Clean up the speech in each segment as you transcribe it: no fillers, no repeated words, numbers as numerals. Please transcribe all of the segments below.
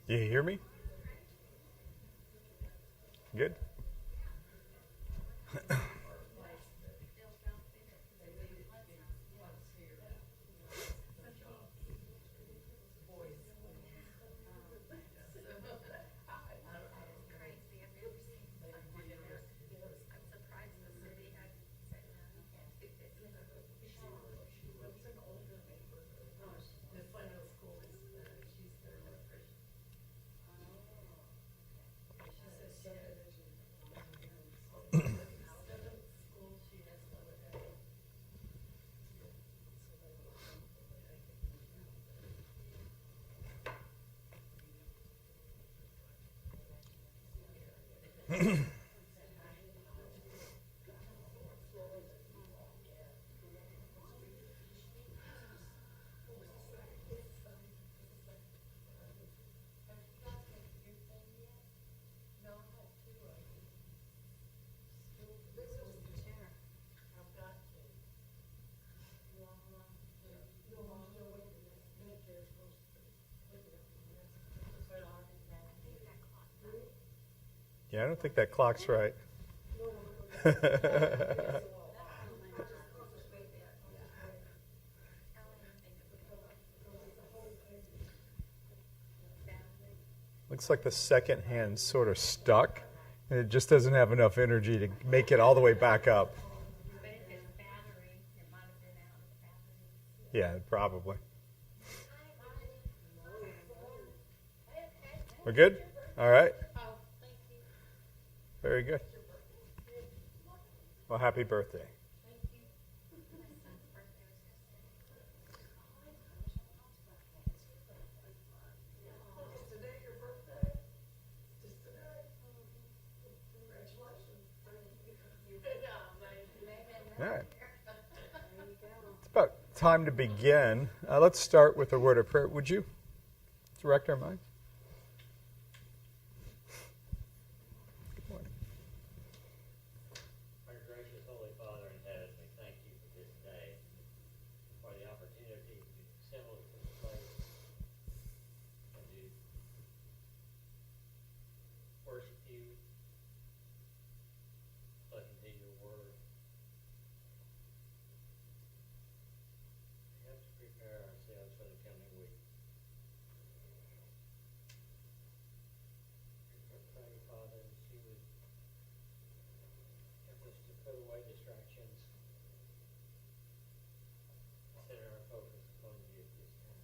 You hear me? Good. Yeah, I don't think that clock's right. Looks like the second hand's sort of stuck, and it just doesn't have enough energy to make it all the way back up. Yeah, probably. We're good? All right. Very good. Well, happy birthday. All right. It's about time to begin. Let's start with a word of prayer. Would you direct our minds? Good morning. Our gracious Holy Father in heaven, we thank you for this day, for the opportunity to assemble in this place and to worship you, listen to your word. Help us prepare ourselves for the coming week. We pray, Father, that you would help us to put away distractions, center our focus upon you at this time.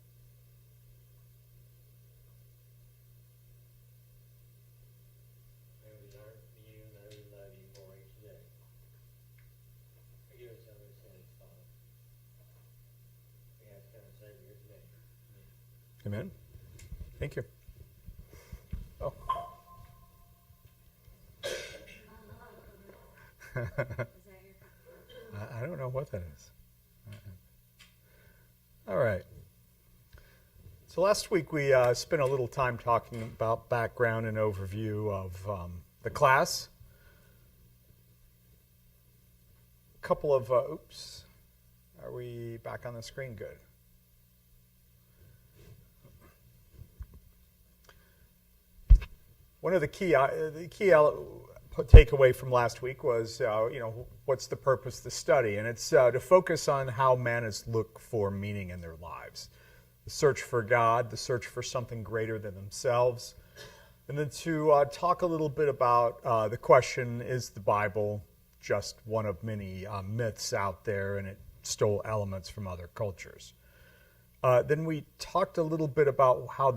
May we learn from you, may we love you more each day. Forgive us of our sins, Father. We ask our Savior's name. Amen. Amen. Thank you. Oh. I don't know what that is. All right. So last week we spent a little time talking about background and overview of the class. A couple of, oops, are we back on the screen? Good. One of the key takeaway from last week was, what's the purpose of the study? And it's to focus on how man has looked for meaning in their lives. The search for God, the search for something greater than themselves. And then to talk a little bit about the question, is the Bible just one of many myths out there and it stole elements from other cultures? Then we talked a little bit about how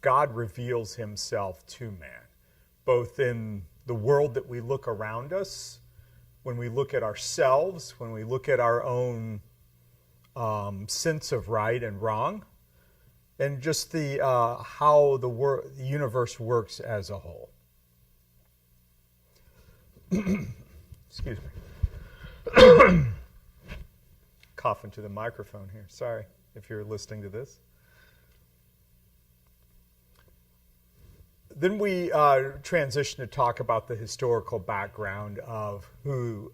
God reveals himself to man, both in the world that we look around us, when we look at ourselves, when we look at our own sense of right and wrong, and just the how the universe works as a whole. Excuse me. Cough into the microphone here. Sorry if you're listening to this. Then we transitioned to talk about the historical background of who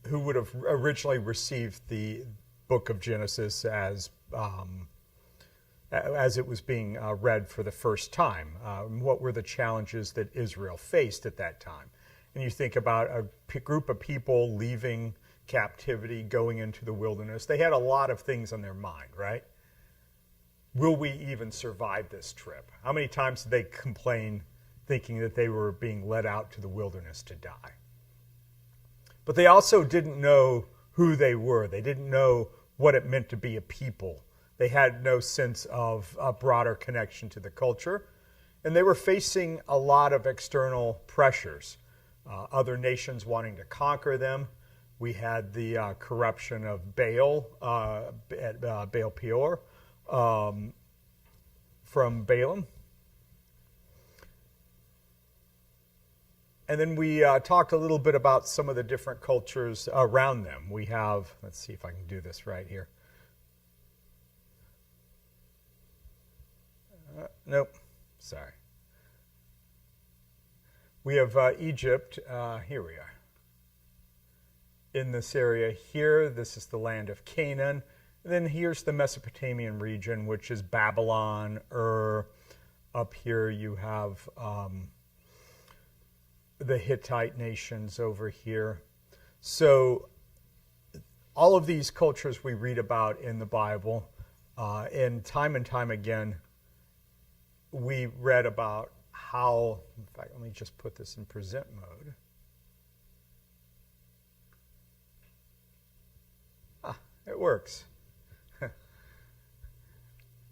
would have originally received the book of Genesis as as it was being read for the first time. What were the challenges that Israel faced at that time? And you think about a group of people leaving captivity, going into the wilderness. They had a lot of things on their mind, right? Will we even survive this trip? How many times did they complain thinking that they were being led out to the wilderness to die? But they also didn't know who they were. They didn't know what it meant to be a people. They had no sense of a broader connection to the culture. And they were facing a lot of external pressures. Other nations wanting to conquer them. We had the corruption of Baal at Baal Peor from Balaam. And then we talked a little bit about some of the different cultures around them. We have, let's see if I can do this right here. Nope, sorry. We have Egypt, here we are. In this area here, this is the land of Canaan. And then here's the Mesopotamian region, which is Babylon, Up here you have the Hittite nations over here. So all of these cultures we read about in the Bible, and time again, we read about how, in fact, let me just put this in present mode. It works.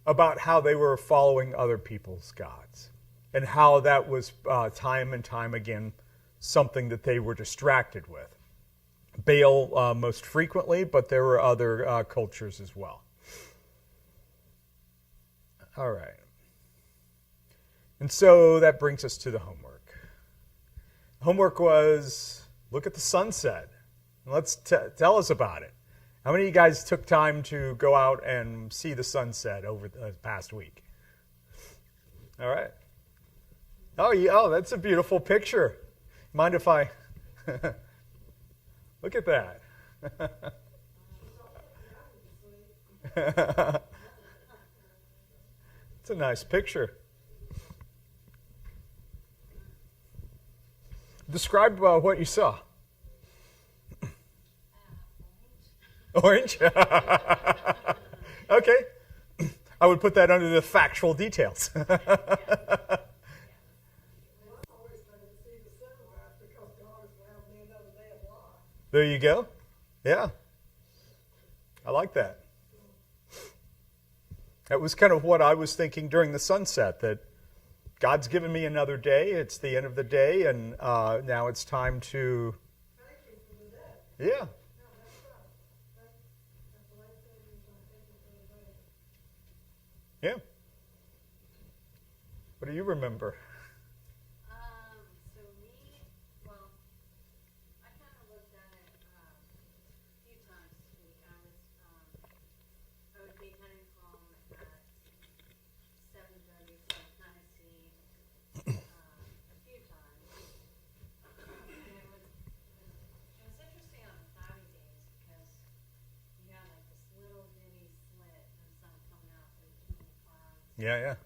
About how they were following other people's gods, and how that was time and time again something that they were distracted with. Baal most frequently, but there were other cultures as well. All right. And so that brings us to the homework. Homework was look at the sunset. Let's tell us about it. How many of you guys took time to go out and see the sunset over the past week? All right. Oh, yeah, that's a beautiful picture. Mind if I look at that? It's a nice picture. Describe what you saw. Orange? Okay. I would put that under the factual details. There you go. Yeah. I like that. That was kind of what I was thinking during the sunset, that God's given me another day. It's the end of the day, and now it's time to... Yeah. Yeah. What do you remember? So me, well, I kind of looked at it a few times this week. I would be heading home at 7:30, so I'd kind of see a few times. And it was interesting on the cloudy days because you got like this little bitty slit of sun coming out between the clouds. Yeah, yeah.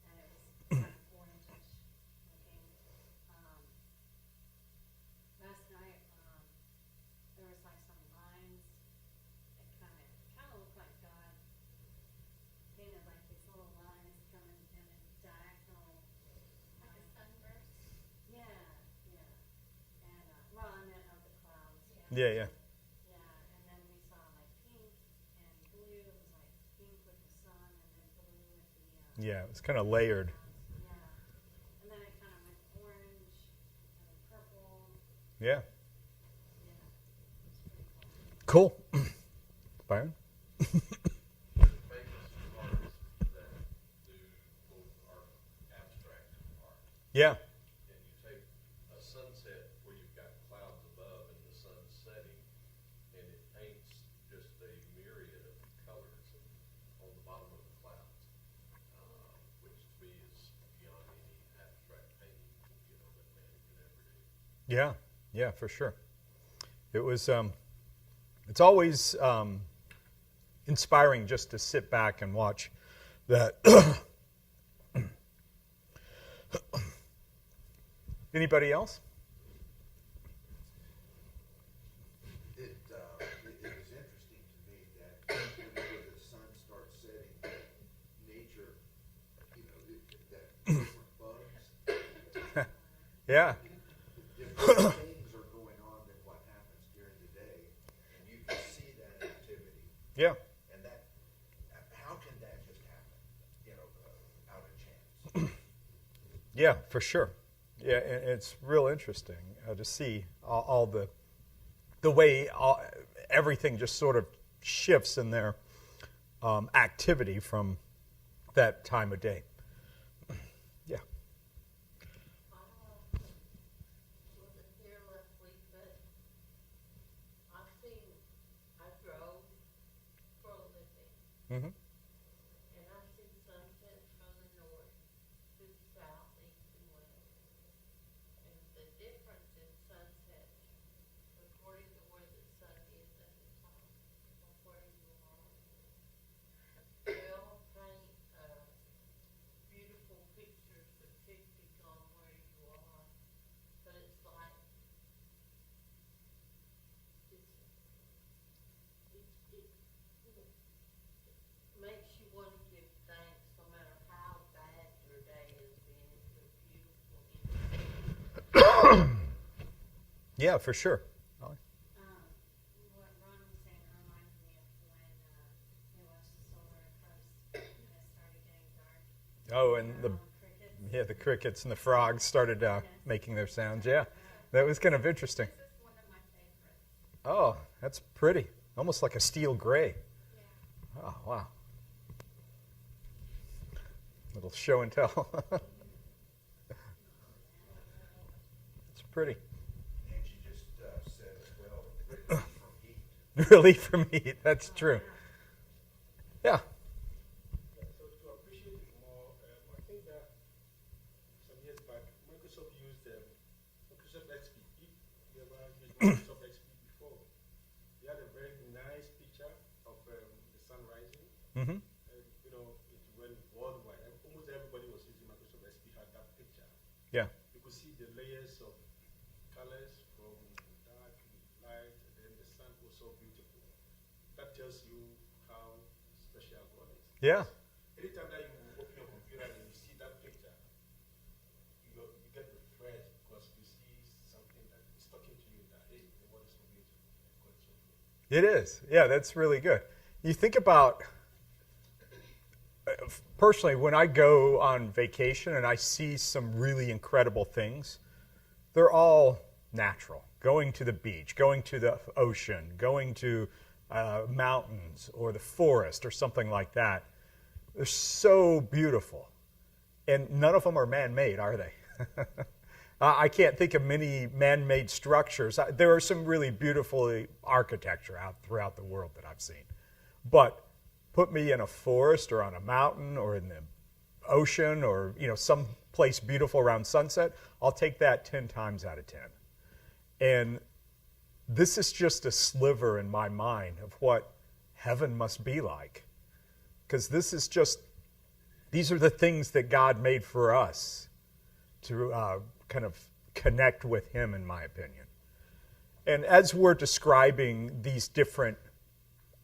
And it was kind of orangish looking. Last night, there was like some lines that kind of looked like God painted like these little lines coming in a diagonal. Like a sunburst? Yeah, yeah. And, well, I meant of the clouds. Yeah, yeah. Yeah, and then we saw like pink and blue. It was like pink with the sun and then blue with the... Yeah, it was kind of layered. Yeah. And then it kind of went orange and purple. Yeah. Yeah. It's pretty cool. Cool. Byron? Famous artists that do both art, abstract art. Yeah. And you take a sunset where you've got clouds above and the sun setting, and it paints just a myriad of colors on the bottom of the clouds, which to me is beyond any abstract painting, that man could ever do. Yeah, yeah, for sure. It was, it's always inspiring just to sit back and watch that anybody else? It was interesting to me that whenever the sun starts setting, nature, that different bugs, Yeah. different things are going on than what happens during the day, and you can see that activity. Yeah. And that, how can that just happen, out of chance? Yeah, for sure. Yeah, and it's real interesting to see all the way everything just sort of shifts in their activity from that time of day. Yeah. Wasn't here last week, but I drove for a living, Mm-hmm. and I see sunsets from the north to the south, east and west. And the difference in sunsets, according to where the sun is at the top of where you are, will paint beautiful pictures depicting on where you are. But it's like, it makes you want to give thanks no matter how bad your day has been. It's a beautiful image. Yeah, for sure. What Ron was saying reminds me of when we watched the solar eclipse and it started getting dark. Oh, and Crickets. the crickets and the frogs started making their sounds. Yeah, that was kind of interesting. This is one of my favorites. Oh, that's pretty. Almost like a steel gray. Yeah. Oh, wow. Little show and tell. It's pretty. Angie just said as well, relief from heat. Relief from heat. That's true. Yeah. Yeah, so to appreciate it more, I think that some years back, Microsoft used Microsoft XP. If you ever used Microsoft XP before, they had a very nice picture of the sun rising. Mm-hmm. And, it went worldwide. Almost everybody was using Microsoft XP had that picture. Yeah. You could see the layers of colors from dark, light, and then the sun was so beautiful. That tells you how special God is. Yeah. Anytime that you open your computer and you see that picture, you get refreshed because you see something that is talking to you that, hey, the world is so beautiful. God is so good. It is. Yeah, that's really good. You think about, personally, when I go on vacation and I see some really incredible things, they're all natural. Going to the beach, going to the ocean, going to mountains or the forest or something like that. They're so beautiful. And none of them are man-made, are they? I can't think of many man-made structures. There are some really beautiful architecture out throughout the world that I've seen. But put me in a forest or on a mountain or in the ocean or some place beautiful around sunset, I'll take that 10 times out of 10. And this is just a sliver in my mind of what heaven must be like. Because these are the things that God made for us to kind of connect with Him, in my opinion. And as we're describing these different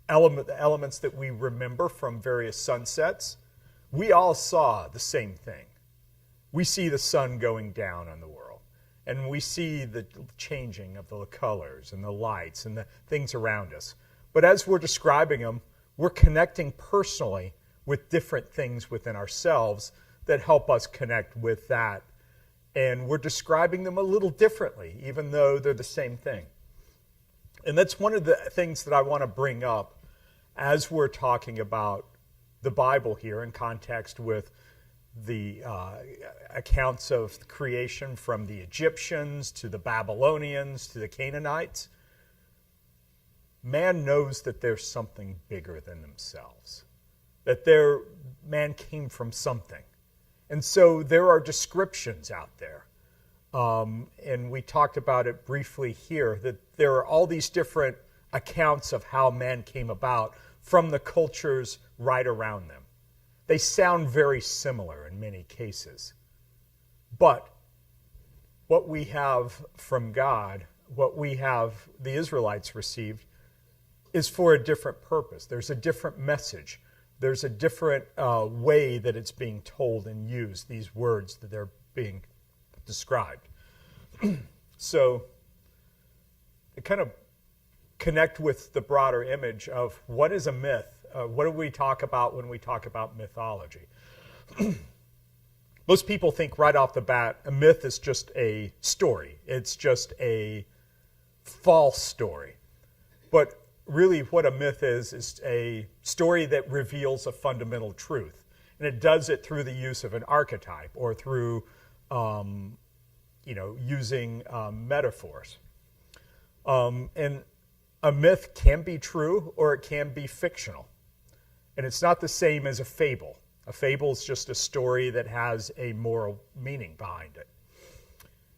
elements that we remember from various sunsets, we all saw the same thing. We see the sun going down on the world, and we see the changing of the colors and the lights and the things around us. But as we're describing them, we're connecting personally with different things within ourselves that help us connect with that. And we're describing them a little differently, even though they're the same thing. And that's one of the things that I want to bring up as we're talking about the Bible here in context with the accounts of creation from the Egyptians to the Babylonians to the Canaanites. Man knows that there's something bigger than themselves, that man came from something. And so there are descriptions out there. And we talked about it briefly here, that there are all these different accounts of how man came about from the cultures right around them. They sound very similar in many cases. But what we have from God, what we have the Israelites received, is for a different purpose. There's a different message. There's a different way that it's being told and used, these words that they're being described. So to kind of connect with the broader image of what is a myth, what do we talk about when we talk about mythology? Most people think right off the bat, a myth is just a story. It's just a false story. But really what a myth is a story that reveals a fundamental truth. And it does it through the use of an archetype or through using metaphors. And a myth can be true or it can be fictional. And it's not the same as a fable. A fable is just a story that has a moral meaning behind it.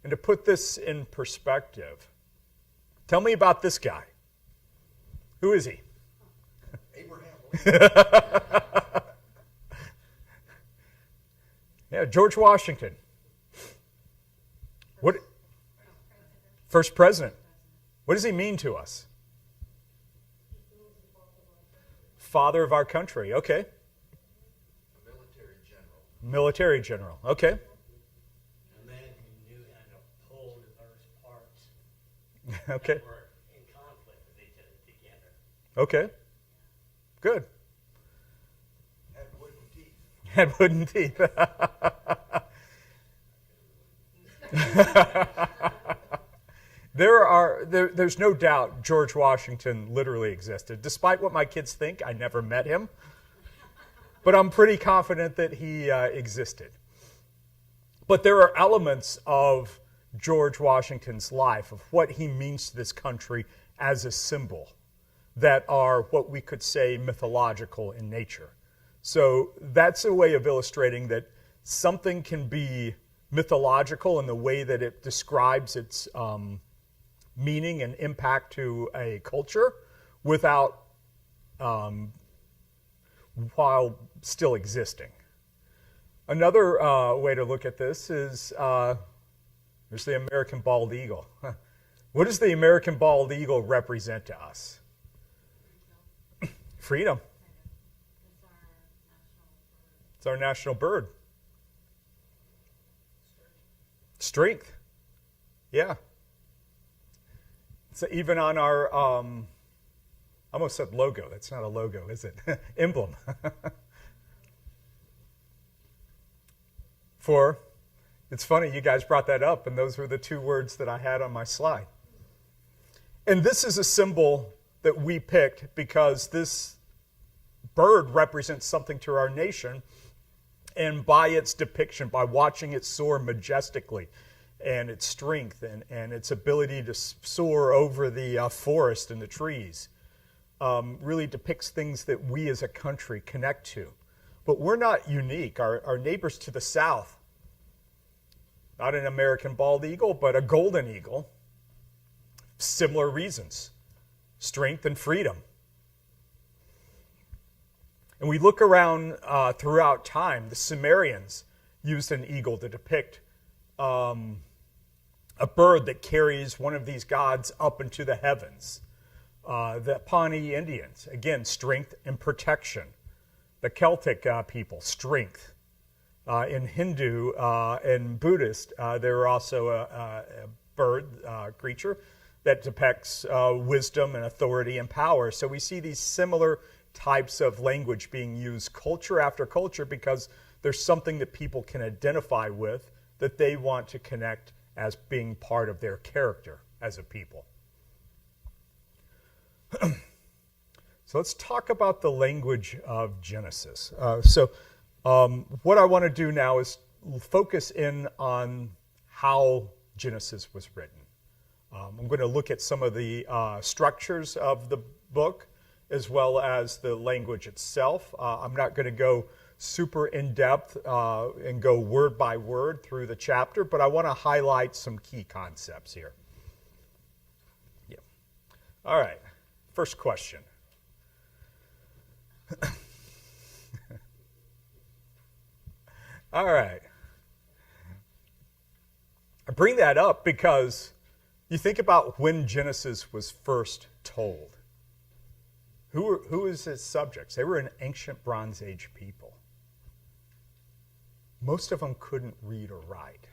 And to put this in perspective, tell me about this guy. Who is he? Abraham Lincoln. Yeah, George Washington. What? First president. What does he mean to us? Father of our country. Okay. A military general. Military general. Okay. A man who knew how to pull diverse parts Okay. that were in conflict with each other together. Okay. Good. Had wooden teeth. Had wooden teeth. There's no doubt George Washington literally existed. Despite what my kids think, I never met him. But I'm pretty confident that he existed. But there are elements of George Washington's life, of what he means to this country as a symbol, that are what we could say mythological in nature. So that's a way of illustrating that something can be mythological in the way that it describes its meaning and impact to a culture without, while still existing. Another way to look at this is there's the American bald eagle. What does the American bald eagle represent to us? Freedom. It's our national bird. Strength. Yeah. So even on our, I almost said logo. That's not a logo, is it? Emblem. It's funny, you guys brought that up, and those were the two words that I had on my slide. And this is a symbol that we picked because this bird represents something to our nation, and by its depiction, by watching it soar majestically, and its strength and its ability to soar over the forest and the trees, really depicts things that we as a country connect to. But we're not unique. Our neighbors to the south, not an American bald eagle, but a golden eagle, similar reasons, strength and freedom. And we look around throughout time, the Sumerians used an eagle to depict a bird that carries one of these gods up into the heavens. The Pawnee Indians, again, strength and protection. The Celtic people, strength. In Hindu and Buddhist, there are also a bird, creature, that depicts wisdom and authority and power. So we see these similar types of language being used culture after culture because there's something that people can identify with that they want to connect as being part of their character as a people. So let's talk about the language of Genesis. What I want to do now is focus in on how Genesis was written. I'm going to look at some of the structures of the book as well as the language itself. I'm not going to go super in-depth and go word by word through the chapter, but I want to highlight some key concepts here. Yeah. All right. First question. All right. I bring that up because you think about when Genesis was first told. Who is its subjects? They were an ancient Bronze Age people. Most of them couldn't read or write.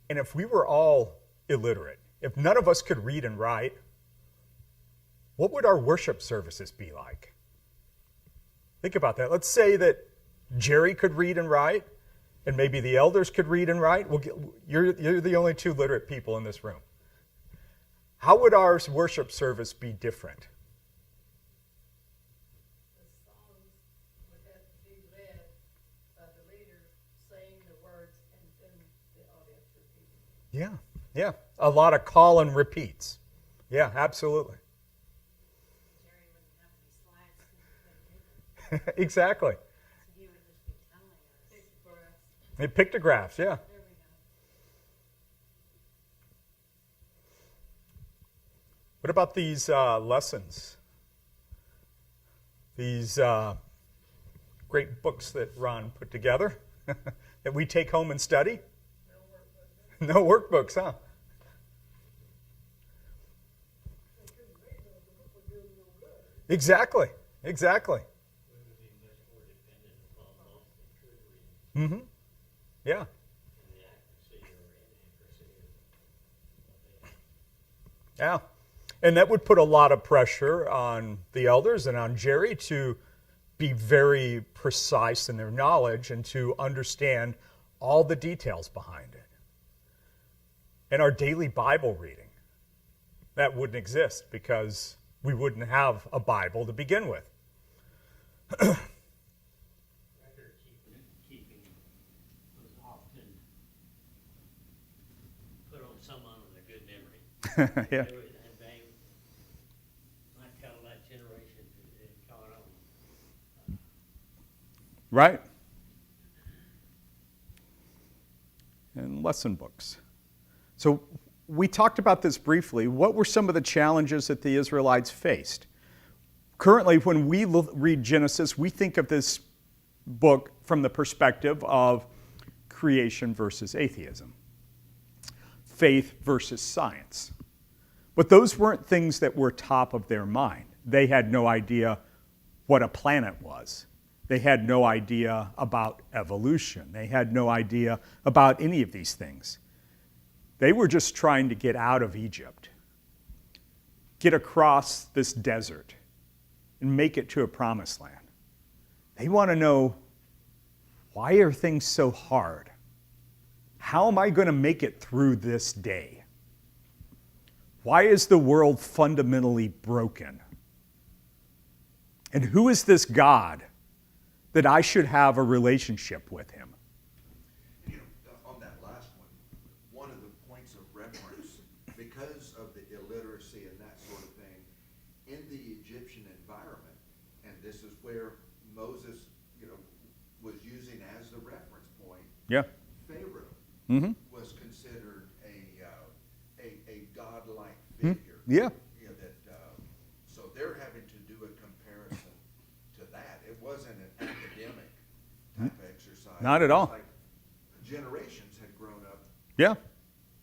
And if we were all illiterate, if none of us could read and write, what would our worship services be like? Think about that. Let's say that Jerry could read and write, and maybe the elders could read and write. You're the only two literate people in this room. How would our worship service be different? The songs would have to be led by the leader saying the words and then the audience repeating. Yeah. A lot of call and repeats. Yeah, absolutely. Jerry wouldn't have any slides because he couldn't read them. Exactly. So he would just be telling us. The pictographs, yeah. There we go. What about these lessons? These great books that Ron put together that we take home and study? No workbooks, huh? Exactly. We would be much more dependent upon those that could read Mm-hmm. Yeah. and the accuracy or inaccuracy of it. Yeah. And that would put a lot of pressure on the elders and on Jerry to be very precise in their knowledge and to understand all the details behind it. And our daily Bible reading, that wouldn't exist because we wouldn't have a Bible to begin with. Record keeping was often put on someone with a good memory. Yeah. And they might tell that generation that it caught on. Right? And lesson books. So we talked about this briefly. What were some of the challenges that the Israelites faced? Currently, when we read Genesis, we think of this book from the perspective of creation versus atheism, faith versus science. But those weren't things that were top of their mind. They had no idea what a planet was. They had no idea about evolution. They had no idea about any of these things. They were just trying to get out of Egypt, get across this desert, and make it to a promised land. They want to know, why are things so hard? How am I going to make it through this day? Why is the world fundamentally broken? And who is this God that I should have a relationship with him? You know, on that last one of the points of reference, because of the illiteracy and that sort of thing, in the Egyptian environment, and this is where Moses, was using as the reference point, Yeah. Pharaoh Mm-hmm. was considered a godlike figure. Yeah. So they're having to do a comparison to that. It wasn't an academic type exercise. Not at It was all. like generations had grown up. Yeah.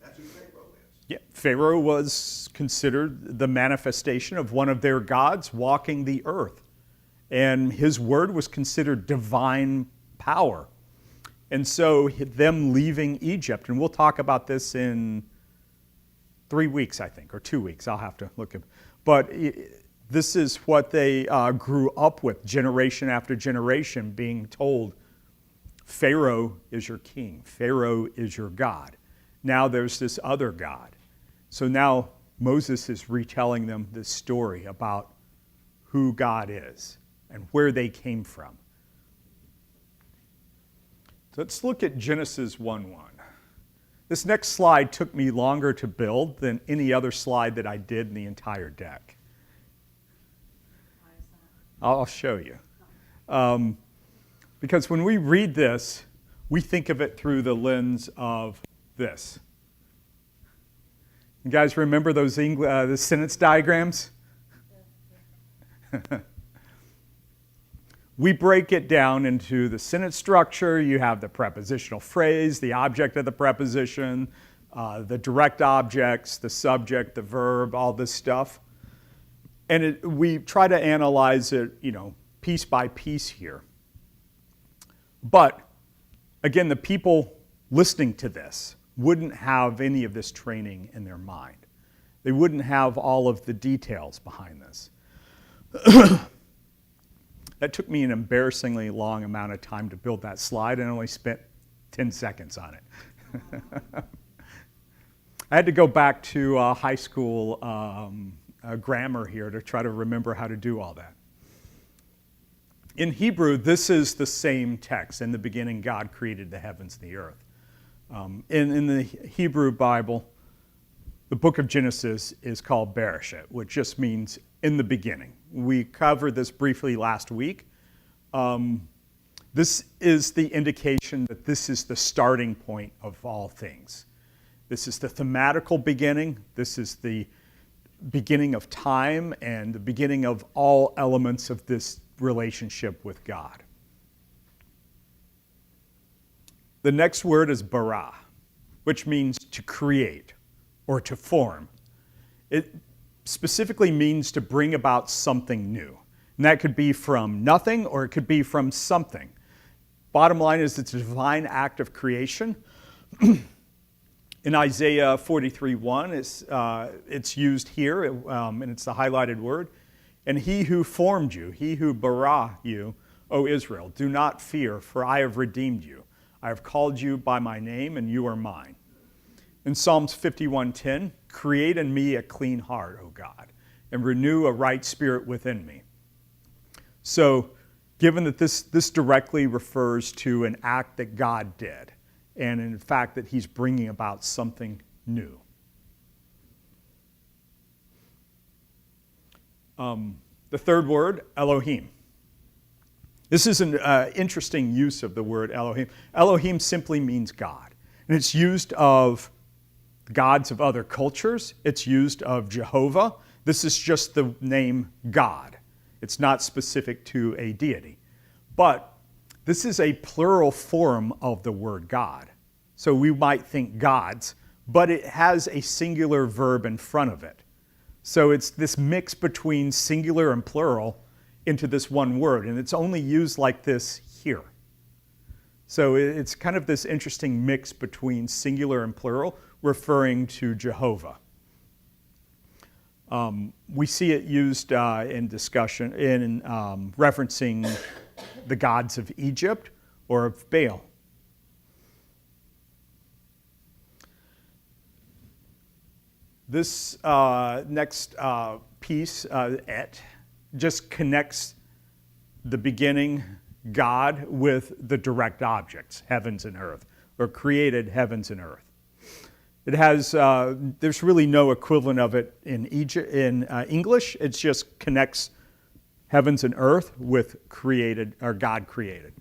That's who Pharaoh is. Yeah. Pharaoh was considered the manifestation of one of their gods walking the earth. And his word was considered divine power. And so them leaving Egypt, and we'll talk about this in 3 weeks, I think, or 2 weeks. I'll have to look at. But this is what they grew up with, generation after generation, being told, Pharaoh is your king. Pharaoh is your God. Now there's this other God. So now Moses is retelling them this story about who God is and where they came from. So let's look at Genesis 1:1. This next slide took me longer to build than any other slide that I did in the entire deck. Why is that? I'll show you. Because when we read this, we think of it through the lens of this. You guys remember those the sentence diagrams? we break it down into the sentence structure. You have the prepositional phrase, the object of the preposition, the direct objects, the subject, the verb, all this stuff. And we try to analyze it, piece by piece here. But, again, the people listening to this wouldn't have any of this training in their mind. They wouldn't have all of the details behind this. That took me an embarrassingly long amount of time to build that slide, and I only spent 10 seconds on it. I had to go back to high school grammar here to try to remember how to do all that. In Hebrew, this is the same text. In the beginning, God created the heavens and the earth. In the Hebrew Bible, the book of Genesis is called Bereshit, which just means in the beginning. We covered this briefly last week. This is the indication that this is the starting point of all things. This is the thematical beginning. This is the beginning of time and the beginning of all elements of this relationship with God. The next word is bara, which means to create or to form. It specifically means to bring about something new. And that could be from nothing or it could be from something. Bottom line is it's a divine act of creation. In Isaiah 43:1, it's used here, and it's the highlighted word. And he who formed you, he who bara you, O Israel, do not fear, for I have redeemed you. I have called you by my name, and you are mine. In Psalms 51:10, create in me a clean heart, O God, and renew a right spirit within me. So, given that this directly refers to an act that God did, and in fact that he's bringing about something new. The third word, Elohim. This is an interesting use of the word Elohim. Elohim simply means God. And it's used of gods of other cultures. It's used of Jehovah. This is just the name God. It's not specific to a deity. But this is a plural form of the word God. So we might think gods, but it has a singular verb in front of it. So it's this mix between singular and plural into this one word, and it's only used like this here. So it's kind of this interesting mix between singular and plural, referring to Jehovah. We see it used in discussion, in referencing the gods of Egypt or of Baal. This next piece, et, just connects the beginning God with the direct objects, heavens and earth, or created heavens and earth. It has, there's really no equivalent of it in English. It just connects heavens and earth with created, or God created.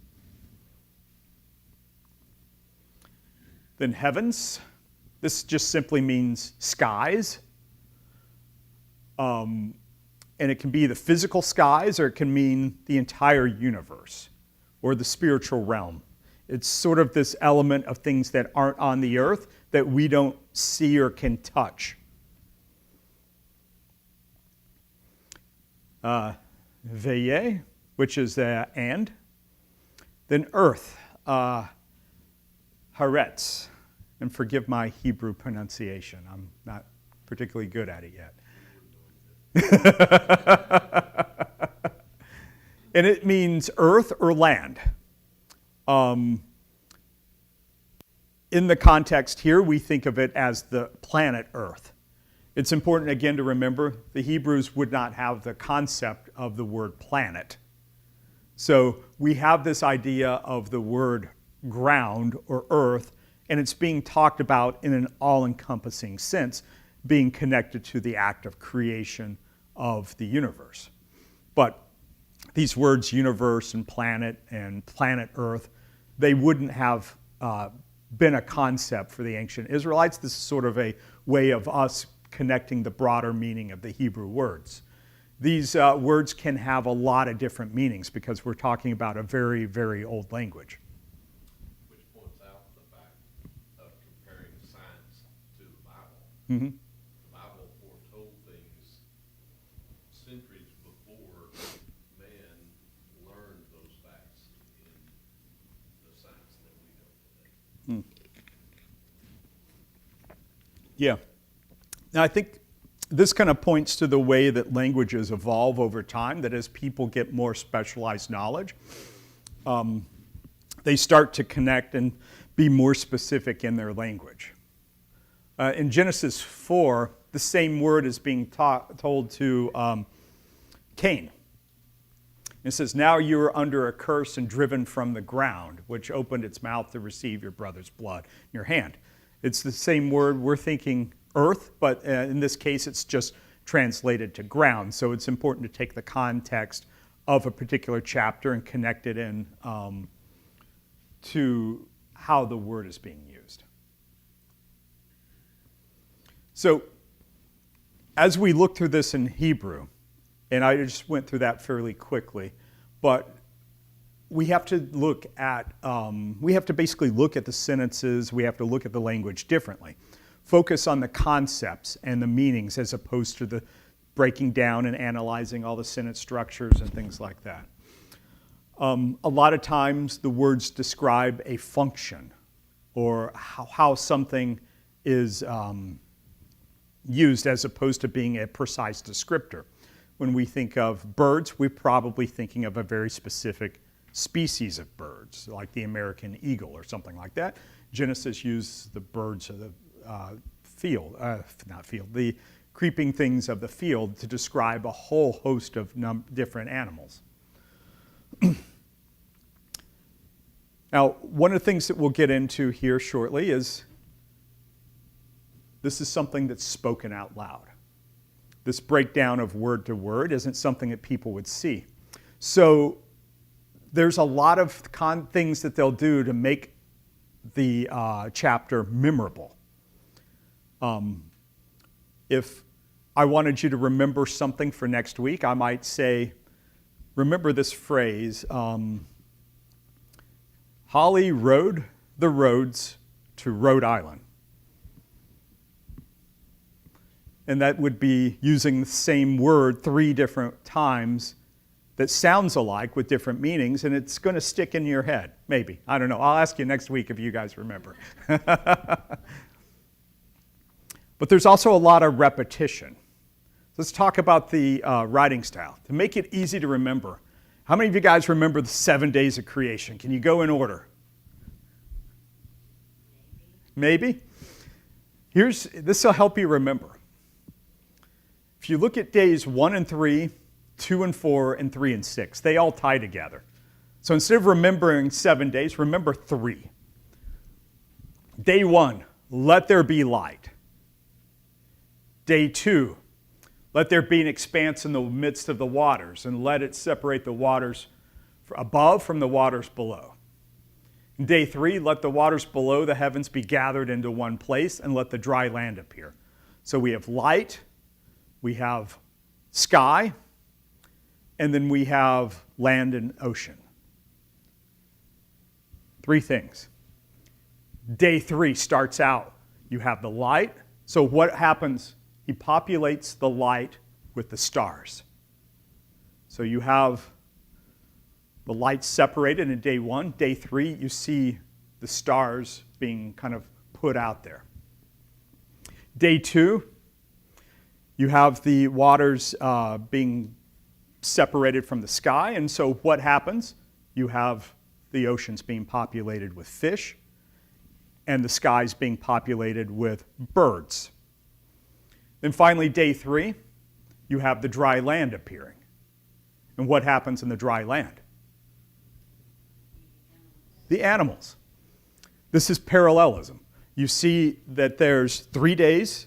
Then heavens, this just simply means skies. And it can be the physical skies, or it can mean the entire universe, or the spiritual realm. It's sort of this element of things that aren't on the earth that we don't see or can touch. Veye, which is and. Then earth, haaretz. And forgive my Hebrew pronunciation. I'm not particularly good at it yet. And it means earth or land. In the context here, we think of it as the planet Earth. It's important, again, to remember the Hebrews would not have the concept of the word planet. So we have this idea of the word ground or earth, and it's being talked about in an all-encompassing sense, being connected to the act of creation of the universe. But these words, universe and planet Earth, they wouldn't have been a concept for the ancient Israelites. This is sort of a way of us connecting the broader meaning of the Hebrew words. these words can have a lot of different meanings because we're talking about a very, very old language. Which points out the fact of comparing science to the Bible. Mm-hmm. The Bible foretold things centuries before man learned those facts in the science that we know today. Yeah. Now, I think this kind of points to the way that languages evolve over time, that as people get more specialized knowledge, they start to connect and be more specific in their language. In Genesis 4, the same word is being told to Cain. It says, "Now you are under a curse and driven from the ground, which opened its mouth to receive your brother's blood in your hand." It's the same word. We're thinking earth, but in this case, it's just translated to ground. So it's important to take the context of a particular chapter and connect it in to how the word is being used. So as we look through this in Hebrew, and I just went through that fairly quickly, but we have to look at, we have to basically look at the sentences, we have to look at the language differently. Focus on the concepts and the meanings as opposed to the breaking down and analyzing all the sentence structures and things like that. A lot of times the words describe a function or how something is used as opposed to being a precise descriptor. When we think of birds, we're probably thinking of a very specific species of birds, like the American eagle or something like that. Genesis used the birds of the the creeping things of the field to describe a whole host of different animals. Now, one of the things that we'll get into here shortly is this is something that's spoken out loud. This breakdown of word to word isn't something that people would see. So there's a lot of things that they'll do to make the chapter memorable. If I wanted you to remember something for next week, I might say, remember this phrase, Holly rode the roads to Rhode Island. And that would be using the same word 3 different times that sounds alike with different meanings, and it's going to stick in your head, maybe. I don't know. I'll ask you next week if you guys remember. But there's also a lot of repetition. Let's talk about the writing style. To make it easy to remember, how many of you guys remember the 7 days of creation? Can you go in order? Maybe? This will help you remember. If you look at days 1 and 3, 2 and 4, and 3 and 6, they all tie together. So instead of remembering 7 days, remember 3. Day 1, let there be light. Day 2, let there be an expanse in the midst of the waters, and let it separate the waters above from the waters below. Day 3, let the waters below the heavens be gathered into one place, and let the dry land appear. So we have light, we have sky, and then we have land and ocean. 3 things. Day 3 starts out, you have the light. So what happens? He populates the light with the stars. So you have the light separated in day 1. Day 3, you see the stars being kind of put out there. Day 2, you have the waters being separated from the sky. And so what happens? You have the oceans being populated with fish and the skies being populated with birds. Then finally, day 3, you have the dry land appearing. And what happens in the dry land? The animals. This is parallelism. You see that there's 3 days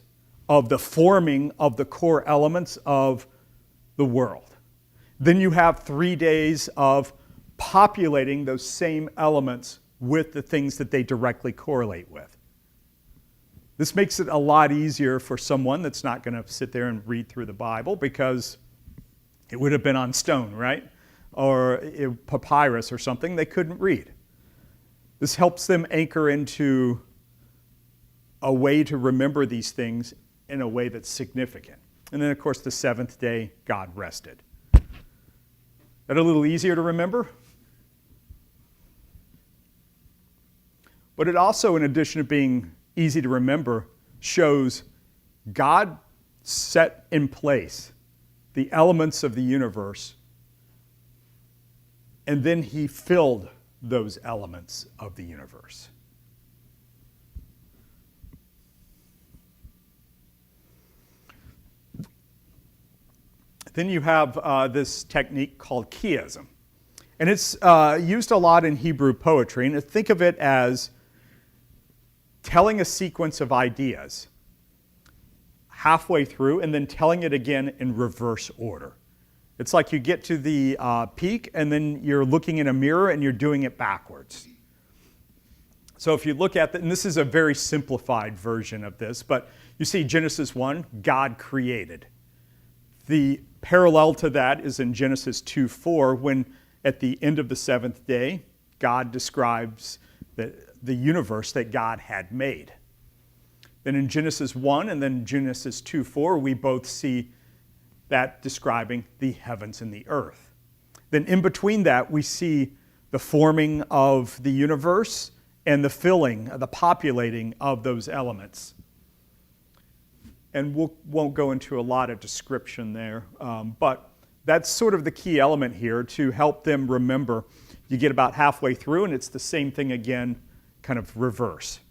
of the forming of the core elements of the world. Then you have 3 days of populating those same elements with the things that they directly correlate with. This makes it a lot easier for someone that's not going to sit there and read through the Bible because It would have been on stone, right? Or papyrus or something they couldn't read. This helps them anchor into a way to remember these things in a way that's significant. And then, of course, the seventh day, God rested. That a little easier to remember? But it also, in addition to being easy to remember, shows God set in place the elements of the universe, and then he filled those elements of the universe. Then you have this technique called chiasm. And it's used a lot in Hebrew poetry. And think of it as telling a sequence of ideas halfway through and then telling it again in reverse order. It's like you get to the peak and then you're looking in a mirror and you're doing it backwards. So if you look at and this is a very simplified version of this, but you see Genesis 1, God created. The parallel to that is in Genesis 2:4, when at the end of the seventh day, God describes the universe that God had made. Then in Genesis 1 and then Genesis 2:4, we both see that describing the heavens and the earth. Then in between that, we see the forming of the universe and the filling, the populating of those elements. And we won't go into a lot of description there, but that's sort of the key element here to help them remember. You get about halfway through, and it's the same thing again, kind of reverse.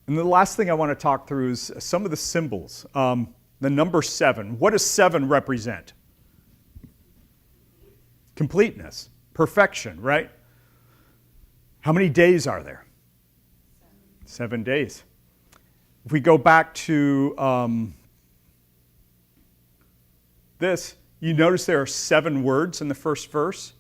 And the last thing I want to talk through is some of the symbols. The number 7. What does 7 represent? Completeness, perfection, right? How many days are there? 7 days. If we go back to this, you notice there are 7 words in the first verse.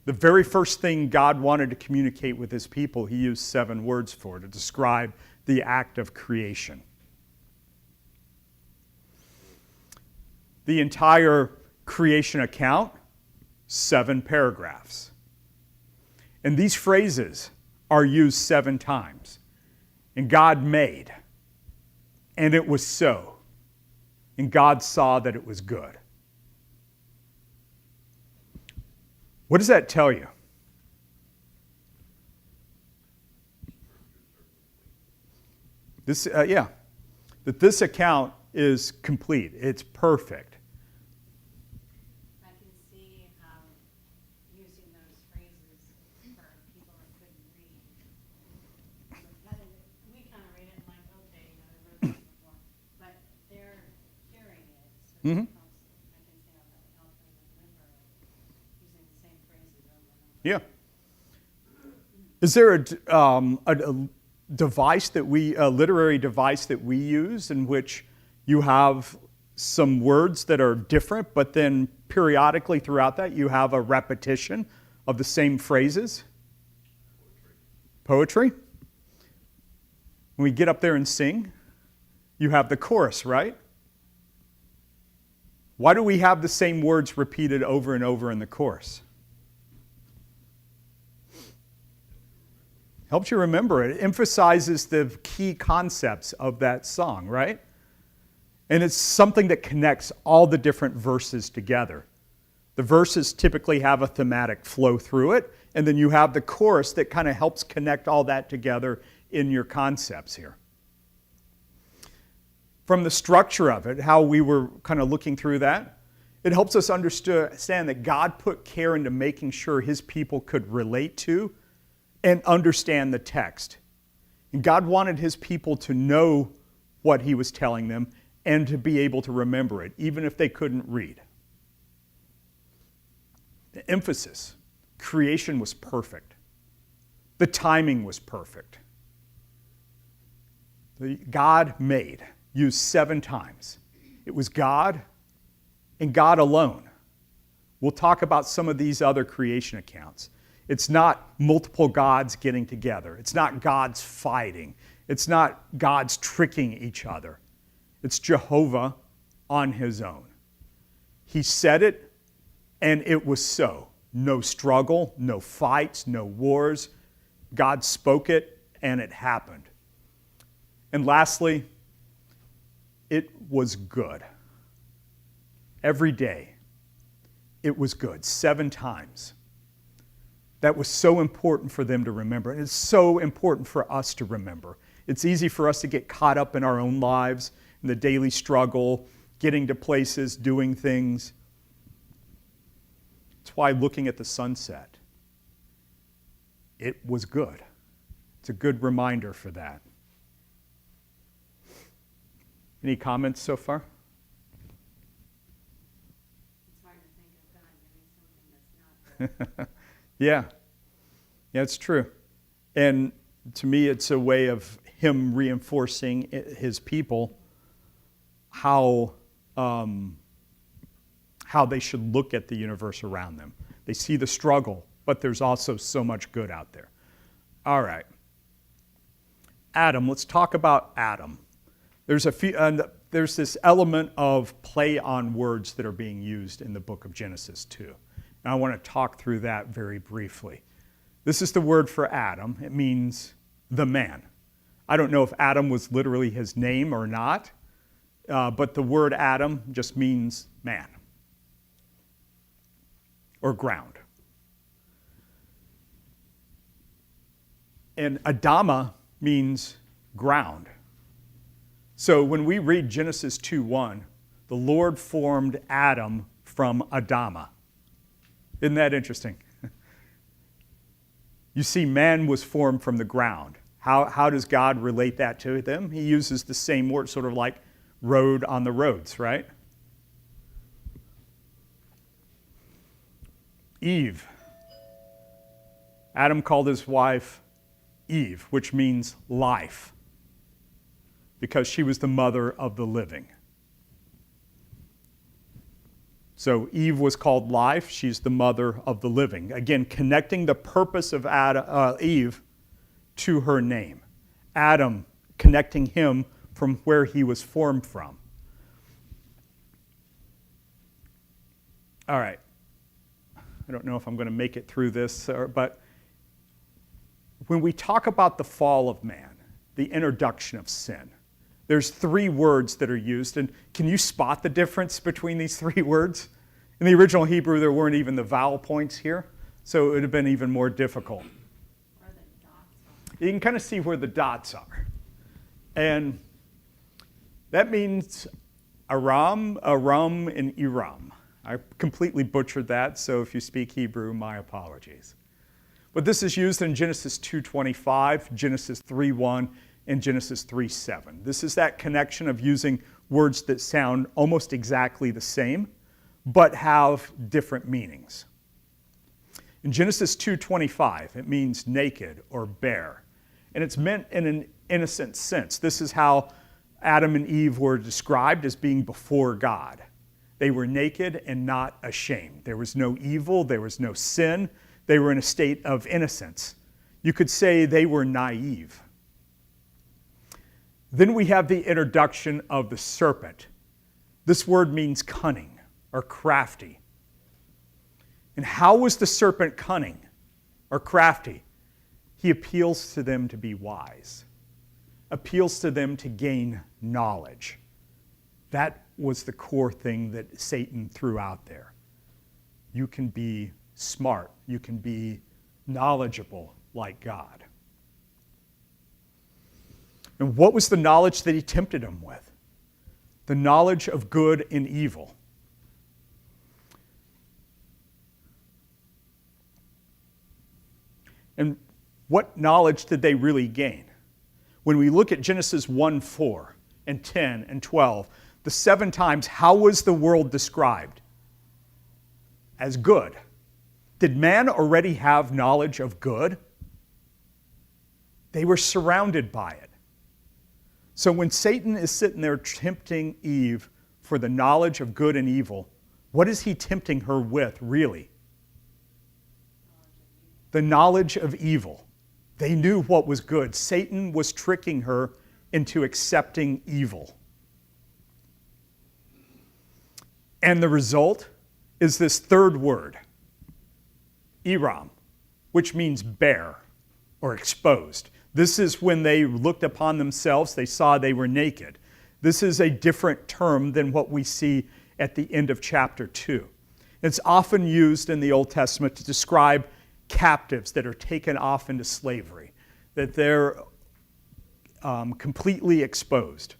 The very first thing God wanted to communicate with his people, he used 7 words for to describe the act of creation. The entire creation account, 7 paragraphs. And these phrases are used 7 times. And God made, and it was so. And God saw that it was good. What does that tell you? That this account is complete. It's perfect. I can see how using those phrases for people that couldn't read. We kind of read it and like, okay, you know, I've read this before, but they're hearing it, so it helps. I can see how that would help them remember using the same phrases over and over. Yeah. Is there a device that a literary device that we use in which you have some words that are different, but then periodically throughout that you have a repetition of the same phrases? Poetry. When we get up there and sing, you have the chorus, right? Why do we have the same words repeated over and over in the chorus? Helps you remember it. It emphasizes the key concepts of that song, right? And it's something that connects all the different verses together. The verses typically have a thematic flow through it, and then you have the chorus that kind of helps connect all that together in your concepts here. From the structure of it, how we were kind of looking through that, it helps us understand that God put care into making sure his people could relate to and understand the text. And God wanted his people to know what he was telling them and to be able to remember it, even if they couldn't read. The emphasis, creation was perfect. The timing was perfect. God made, used 7 times. It was God and God alone. We'll talk about some of these other creation accounts. It's not multiple gods getting together. It's not gods fighting. It's not gods tricking each other. It's Jehovah on his own. He said it, and it was so. No struggle, no fights, no wars. God spoke it, and it happened. And lastly, it was good. Every day, it was good, 7 times. That was so important for them to remember, and it's so important for us to remember. It's easy for us to get caught up in our own lives, in the daily struggle, getting to places, doing things. That's why looking at the sunset, it was good. It's a good reminder for that. Any comments so far? It's hard to think of God doing something that's not good. Yeah, it's true. And to me, it's a way of him reinforcing his people how they should look at the universe around them. They see the struggle, but there's also so much good out there. All right. Adam, let's talk about Adam. There's this element of play on words that are being used in the book of Genesis 2. And I want to talk through that very briefly. This is the word for Adam. It means the man. I don't know if Adam was literally his name or not, but the word Adam just means man or ground. And Adama means ground. So when we read Genesis 2:1, the Lord formed Adam from Adama. Isn't that interesting? You see, man was formed from the ground. How does God relate that to them? He uses the same word, sort of like road on the roads, right? Eve. Adam called his wife Eve, which means life, because she was the mother of the living. So Eve was called life. She's the mother of the living. Again, connecting the purpose of Eve to her name. Adam, connecting him from where he was formed from. All right. I don't know if I'm going to make it through this, but when we talk about the fall of man, the introduction of sin, there's 3 words that are used. And can you spot the difference between these 3 words? In the original Hebrew, there weren't even the vowel points here, so it would have been even more difficult. Where the dots are. You can kind of see where the dots are. And that means Aram, and Iram. I completely butchered that, so if you speak Hebrew, my apologies. But this is used in Genesis 2:25, Genesis 3:1, and Genesis 3:7. This is that connection of using words that sound almost exactly the same, but have different meanings. In Genesis 2:25, it means naked or bare. And it's meant in an innocent sense. This is how Adam and Eve were described as being before God. They were naked and not ashamed. There was no evil, there was no sin. They were in a state of innocence. You could say they were naive. Then we have the introduction of the serpent. This word means cunning or crafty. And how was the serpent cunning or crafty? He appeals to them to be wise, appeals to them to gain knowledge. That was the core thing that Satan threw out there. You can be smart, you can be knowledgeable like God. And what was the knowledge that he tempted him with? The knowledge of good and evil. And what knowledge did they really gain? When we look at Genesis 1:4 and 10 and 12, the 7 times, how was the world described? As good. Did man already have knowledge of good? They were surrounded by it. So when Satan is sitting there tempting Eve for the knowledge of good and evil, what is he tempting her with, really? The knowledge of evil. They knew what was good. Satan was tricking her into accepting evil. And the result is this third word, Iram, which means bare or exposed. This is when they looked upon themselves, they saw they were naked. This is a different term than what we see at the end of chapter 2. It's often used in the Old Testament to describe captives that are taken off into slavery, that they're completely exposed.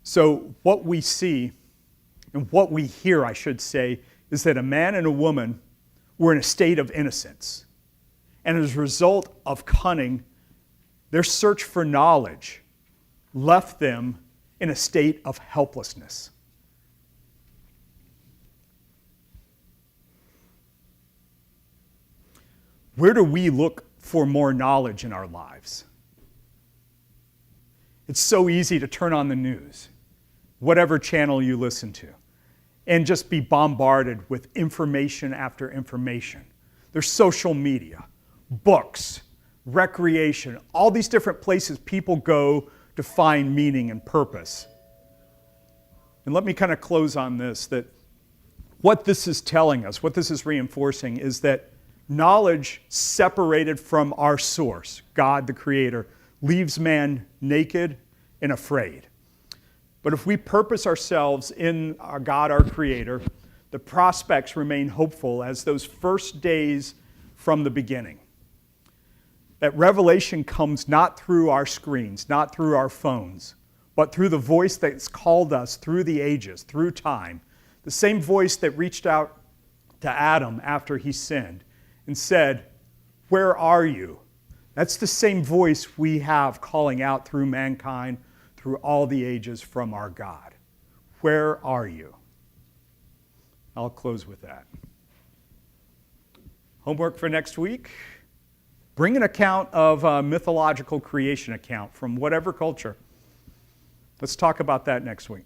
So what we see, and what we hear, I should say, is that a man and a woman were in a state of innocence. And as a result of cunning, their search for knowledge left them in a state of helplessness. Where do we look for more knowledge in our lives? It's so easy to turn on the news, whatever channel you listen to, and just be bombarded with information after information. There's social media, books, recreation, all these different places people go to find meaning and purpose. And let me kind of close on this, that what this is telling us, what this is reinforcing, is that knowledge separated from our source, God the Creator, leaves man naked and afraid. But if we purpose ourselves in our God, our Creator, the prospects remain hopeful as those first days from the beginning. That revelation comes not through our screens, not through our phones, but through the voice that's called us through the ages, through time. The same voice that reached out to Adam after he sinned and said, "Where are you?" That's the same voice we have calling out through mankind, through all the ages from our God. Where are you? I'll close with that. Homework for next week. Bring an account of a mythological creation account from whatever culture. Let's talk about that next week.